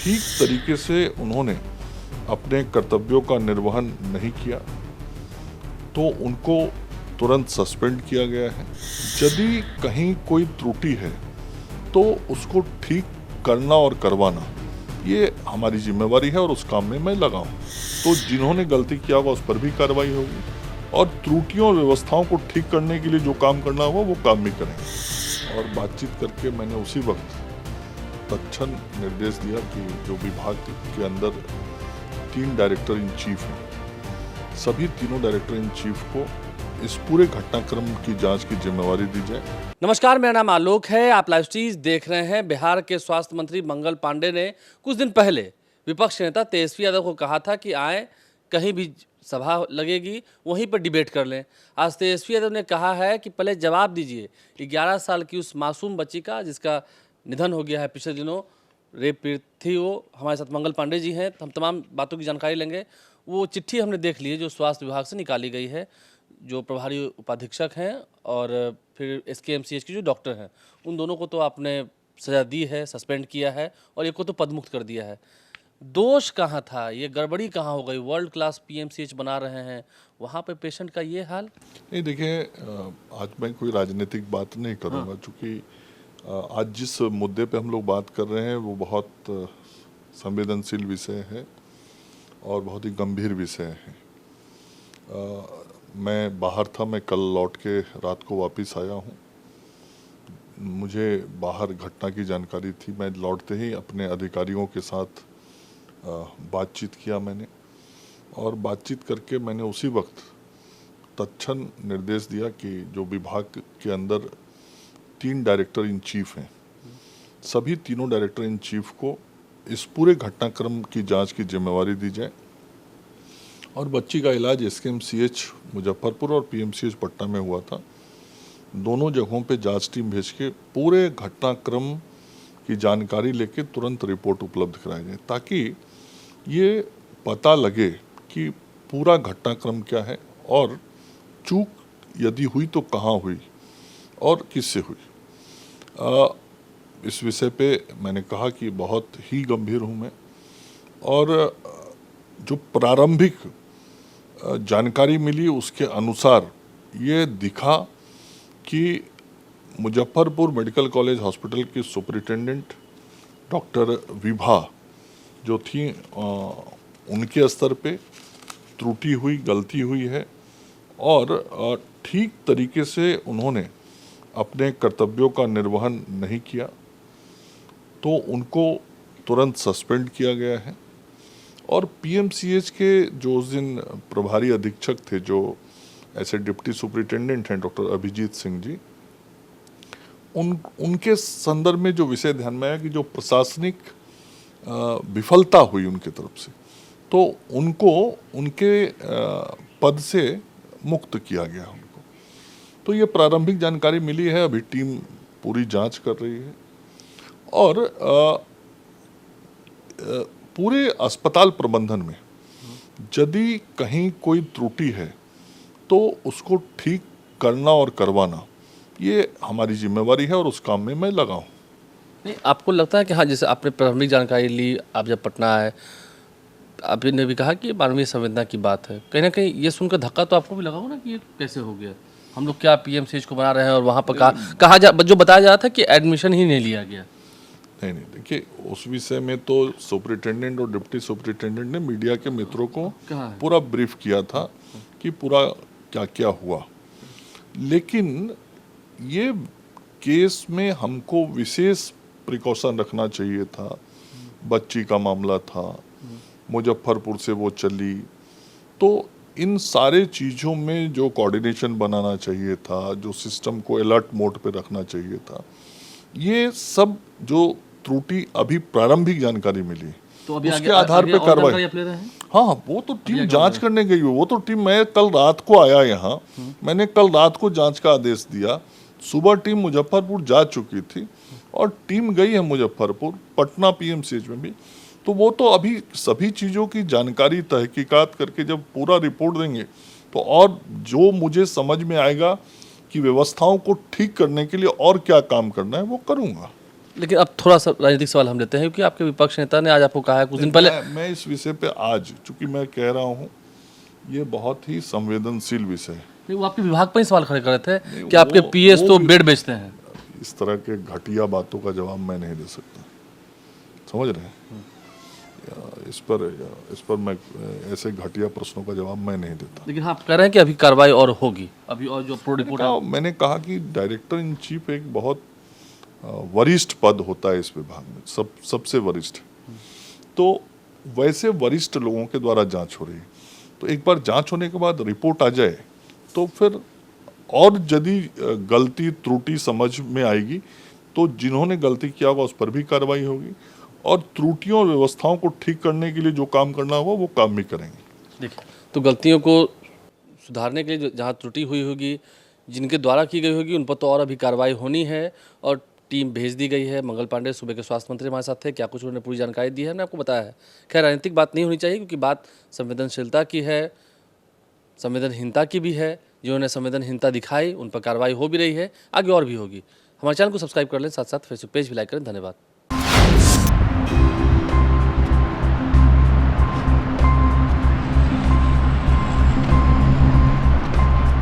ठीक तरीके से उन्होंने अपने कर्तव्यों का निर्वहन नहीं किया तो उनको तुरंत सस्पेंड किया गया है। यदि कहीं कोई त्रुटि है तो उसको ठीक करना और करवाना ये हमारी जिम्मेवारी है और उस काम में मैं लगा हूँ। तो जिन्होंने गलती किया होगा उस पर भी कार्रवाई होगी और त्रुटियों और व्यवस्थाओं को ठीक करने के लिए जो काम करना होगा वो काम भी करेंगे। और बातचीत करके मैंने उसी वक्त तत्क्षण निर्देश दिया कि जो विभाग के अंदर 3 डायरेक्टर इन चीफ हैं, सभी तीनों डायरेक्टर इन चीफ को इस पूरे घटनाक्रम की जांच की जिम्मेवारी दी जाए। नमस्कार, मेरा नाम आलोक है। आप लाइव स्ट्रीम देख रहे हैं। बिहार के स्वास्थ्य मंत्री मंगल पांडे ने कुछ दिन पहले विपक्ष नेता तेजस्वी यादव को कहा था कि आए, कहीं भी सभा लगेगी वहीं पर डिबेट कर लें। आज तेजस्वी यादव ने कहा है कि पहले जवाब दीजिए 11 साल की उस मासूम बच्ची का जिसका निधन हो गया है पिछले दिनों, रेप पीड़ित थी वो। हमारे साथ मंगल पांडे जी हैं, हम तमाम बातों की जानकारी लेंगे। वो चिट्ठी हमने देख ली है जो स्वास्थ्य विभाग से निकाली गई है, जो प्रभारी उपाधीक्षक हैं और फिर SKMCH के जो डॉक्टर हैं, उन दोनों को तो आपने सज़ा दी है, सस्पेंड किया है और एक को तो पदमुक्त कर दिया है। दोष कहाँ था, ये गड़बड़ी कहाँ हो गई? वर्ल्ड क्लास PMCH बना रहे हैं, वहाँ पे पेशेंट का ये हाल। नहीं देखिए, आज मैं कोई राजनीतिक बात नहीं करूँगा चूँकि आज जिस मुद्दे पे हम लोग बात कर रहे हैं वो बहुत संवेदनशील विषय है और बहुत ही गंभीर विषय है। मैं बाहर था, मैं कल लौट के रात को वापस आया हूँ। मुझे बाहर घटना की जानकारी थी। मैं लौटते ही अपने अधिकारियों के साथ बातचीत किया मैंने, और बातचीत करके मैंने उसी वक्त तत्क्षण निर्देश दिया कि जो विभाग के अंदर 3 डायरेक्टर इन चीफ हैं, सभी तीनों डायरेक्टर इन चीफ को इस पूरे घटनाक्रम की जांच की जिम्मेवारी दी जाए। और बच्ची का इलाज SKMCH मुजफ्फरपुर और PMCH पटना में हुआ था। दोनों जगहों पे जांच टीम भेज के पूरे घटनाक्रम की जानकारी लेके तुरंत रिपोर्ट उपलब्ध कराई जाए, ताकि ये पता लगे कि पूरा घटनाक्रम क्या है और चूक यदि हुई तो कहाँ हुई और किससे हुई। इस विषय पे मैंने कहा कि बहुत ही गंभीर हूँ मैं, और जो प्रारंभिक जानकारी मिली उसके अनुसार ये दिखा कि मुजफ्फरपुर मेडिकल कॉलेज हॉस्पिटल की सुपरिटेंडेंट डॉक्टर विभा जो थी, उनके स्तर पे त्रुटि हुई, गलती हुई है और ठीक तरीके से उन्होंने अपने कर्तव्यों का निर्वहन नहीं किया तो उनको तुरंत सस्पेंड किया गया है। और PMCH के जो उस दिन प्रभारी अधीक्षक थे, जो ऐसे डिप्टी सुपरिटेंडेंट हैं डॉक्टर अभिजीत सिंह जी, उनके संदर्भ में जो विषय ध्यान में आया कि जो प्रशासनिक विफलता हुई उनके तरफ से, तो उनको उनके पद से मुक्त किया गया उनको। तो ये प्रारंभिक जानकारी मिली है, अभी टीम पूरी जांच कर रही है और पूरे अस्पताल प्रबंधन में यदि कहीं कोई त्रुटि है तो उसको ठीक करना और करवाना ये हमारी जिम्मेवारी है और उस काम में मैं लगा हूँ। नहीं, आपको लगता है कि हाँ, जैसे आपने प्रारंभिक जानकारी ली, आप जब पटना आए, आपने भी कहा कि ये मानवीय संवेदना की बात है, कहीं ना कहीं ये सुनकर धक्का तो आपको भी लगा हो ना कि ये कैसे हो गया? हम लोग क्या PMCH को बना रहे हैं और वहाँ पर कहा जो बताया जा रहा था कि एडमिशन ही नहीं लिया गया। नहीं, देखिए उस विषय में तो सुपरिटेंडेंट और डिप्टी सुपरिटेंडेंट ने मीडिया के मित्रों को पूरा ब्रीफ किया था कि पूरा क्या क्या हुआ, लेकिन ये केस में हमको विशेष प्रिकॉशन रखना चाहिए था। बच्ची का मामला था, मुजफ्फरपुर से वो चली, तो इन सारे चीज़ों में जो कोऑर्डिनेशन बनाना चाहिए था, जो सिस्टम को अलर्ट मोड पे रखना चाहिए था, ये सब जो त्रुटि अभी प्रारंभिक जानकारी मिली तो अभी उसके आधार पे कार्रवाई। हाँ, वो तो टीम जांच करने गई हुई, वो तो टीम, मैं कल रात को आया यहाँ, मैंने कल रात को जांच का आदेश दिया। सुबह टीम मुजफ्फरपुर जा चुकी थी और टीम गई है मुजफ्फरपुर, पटना PMCH में भी। तो वो तो अभी सभी चीज़ों की जानकारी तहकीकात करके जब पूरा रिपोर्ट देंगे तो और जो मुझे समझ में आएगा कि व्यवस्थाओं को ठीक करने के लिए और क्या काम करना है वो करूँगा। लेकिन अब थोड़ा सा राजनीतिक सवाल हम लेते हैं, क्योंकि आपके विपक्ष नेता ने आज आपको कहा है कुछ दिन पहले। मैं इस विषय पे आज, चूंकि मैं कह रहा हूँ ये बहुत ही संवेदनशील विषय है। नहीं, वो आपके विभाग पर ही सवाल खड़े कर रहे थे नहीं, कि आपके पीएस तो भी- बेड बेचते हैं। इस तरह के घटिया बातों का जवाब मैं नहीं दे सकता, समझ रहे हैं? इस पर मैं ऐसे घटिया प्रश्नों का जवाब मैं नहीं देता। लेकिन आप कह रहे हैं कि अभी कार्रवाई और होगी, अभी और जो प्रो रिपोर्ट मैंने कहा कि डायरेक्टर इन चीफ एक बहुत वरिष्ठ पद होता है इस विभाग में, सबसे वरिष्ठ। तो वैसे वरिष्ठ लोगों के द्वारा जांच हो रही है, तो एक बार जांच होने के बाद रिपोर्ट आ जाए तो फिर और यदि गलती त्रुटि समझ में आएगी तो जिन्होंने गलती किया होगा उस पर भी कार्रवाई होगी, और त्रुटियों और व्यवस्थाओं को ठीक करने के लिए जो काम करना होगा वो काम भी करेंगे। देखिए, तो गलतियों को सुधारने के लिए जहाँ त्रुटि हुई होगी, जिनके द्वारा की गई होगी, उन पर तो और अभी कार्रवाई होनी है, और टीम भेज दी गई है। मंगल पांडे सूबे के स्वास्थ्य मंत्री हमारे साथ थे, क्या कुछ उन्होंने पूरी जानकारी दी है हमने आपको बताया है। खैर, राजनीतिक बात नहीं होनी चाहिए, क्योंकि बात संवेदनशीलता की है, संवेदनहीनता की भी है। जिन्होंने संवेदनहीनता दिखाई उन पर कार्रवाई हो भी रही है, आगे और भी होगी। हमारे चैनल को सब्सक्राइब कर लें, साथ साथ फेसबुक पेज भी लाइक करें। धन्यवाद।